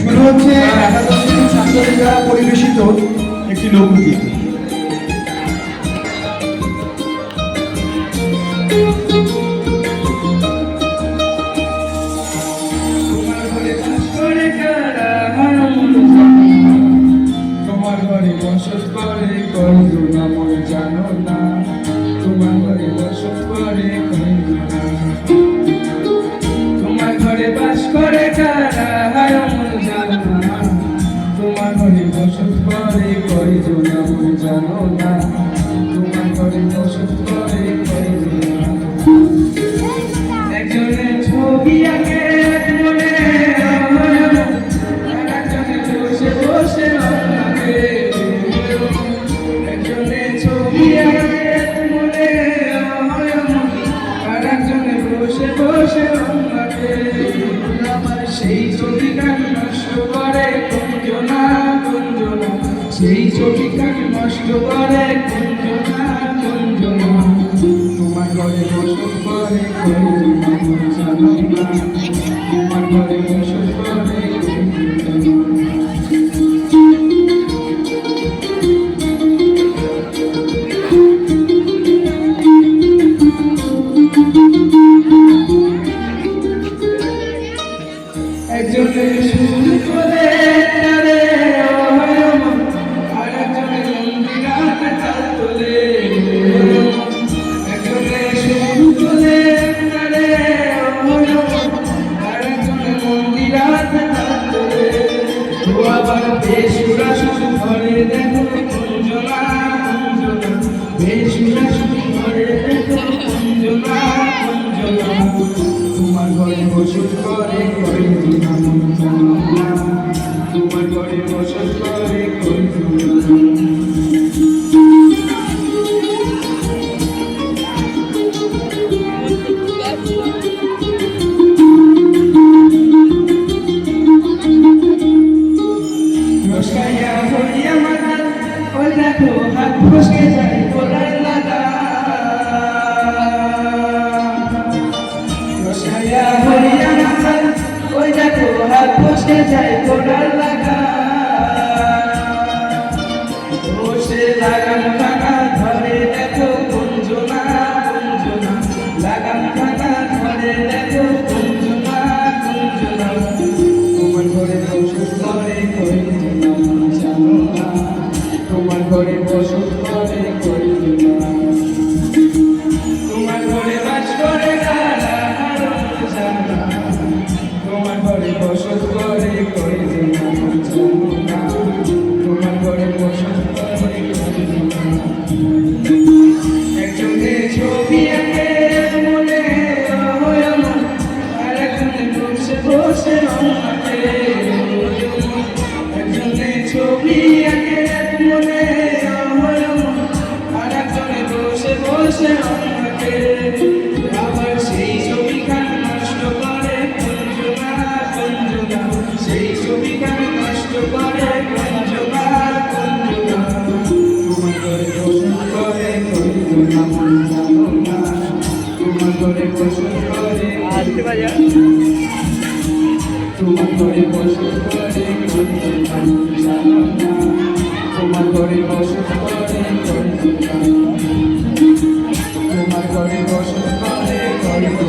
শুরু হচ্ছে একাদশ শ্রেণীর ছাত্রদের দ্বারা পরিবেশিত একটি লোকগীত। তোমার ঘরে বসত করে কইলো না মন জানো না, তোমার ঘরে বসত করে কইলো না। তোমার ঘরে বাস করে কারা হায় মন জানো না, তোমার ঘরে বসত করে কইলো না মন জানো না, তোমার ঘরে বসত করে কইলো না। একজনের ছবি আঁকে মনে বসে বসে একজনের ছবি আঁকে মনে আর একজনে বসে বসে আমার সেই ছবি গান নষ্ট করে কুঞ্জনা কুঞ্জনা, সেই ছবি গান নষ্ট করে কুঞ্জনা কুঞ্জনা। তোমার ঘরে বসত করে কুঞ্জনা জানো না, তোমার ঘরে বসত করে একজনে শুরু করে তারে আর একজনে মন্দিরাতে চাল তোলে, একজনে শুরু করে তারে আর একজনে মন্দিরাতে চাল তোলে। ও আবার বেসুরা শুরু করে দেখো কুঞ্জনা কুঞ্জনা, বেসুরা শুরু করে দেখো কুঞ্জনা কুঞ্জনা। তোমার ঘরে বসত করে কইলো না মন জানো না, তোমার ঘরে বসত করে কইলো না। রসাইয়া হইয়া মাথা ওই দেখো হাত ফসকে যায় তোলার লাগা, রসাইয়া হইয়া মাথা ওই দেখো হাত ফসকে যায় তোলার লাগা। বসে লাগান ভাঙা ধরে দেখো কুঞ্জনা কুঞ্জনা, লাগান ভাঙা ধরে দেখো কুঞ্জনা কুঞ্জনা। তোমার ঘরে বসত করে কইলো না মন জানো না, তোমার ঘরে বসত করে কইলো না। তোমার ঘরে বাস করে কারা মন জানো না, তোমার ঘরে বসত করে কইলো না মন জানো না, তোমার ঘরে বসত করে কইলো না। একজনে ছবি আঁকে মনে আর একজনে বসে বসে আমাকে, একজনে ছবি আঁকে মনে আর একজনে বসে বসে আমাকে। আবার সেই ছবি গান নষ্ট করে কুঞ্জনা কুঞ্জনা, সেই ছবি গান নষ্ট করে কুঞ্জনা কুঞ্জনা। তোমার ঘরে বসত করে কইলো না মন জানো না, তোমার ঘরে বসত করে আসতে পারিয়া, তোমার ঘরে বসত করে কইলো না মন জানো না, তোমার ঘরে বসত করে কইলো না, তোমার ঘরে বসত করে কইলো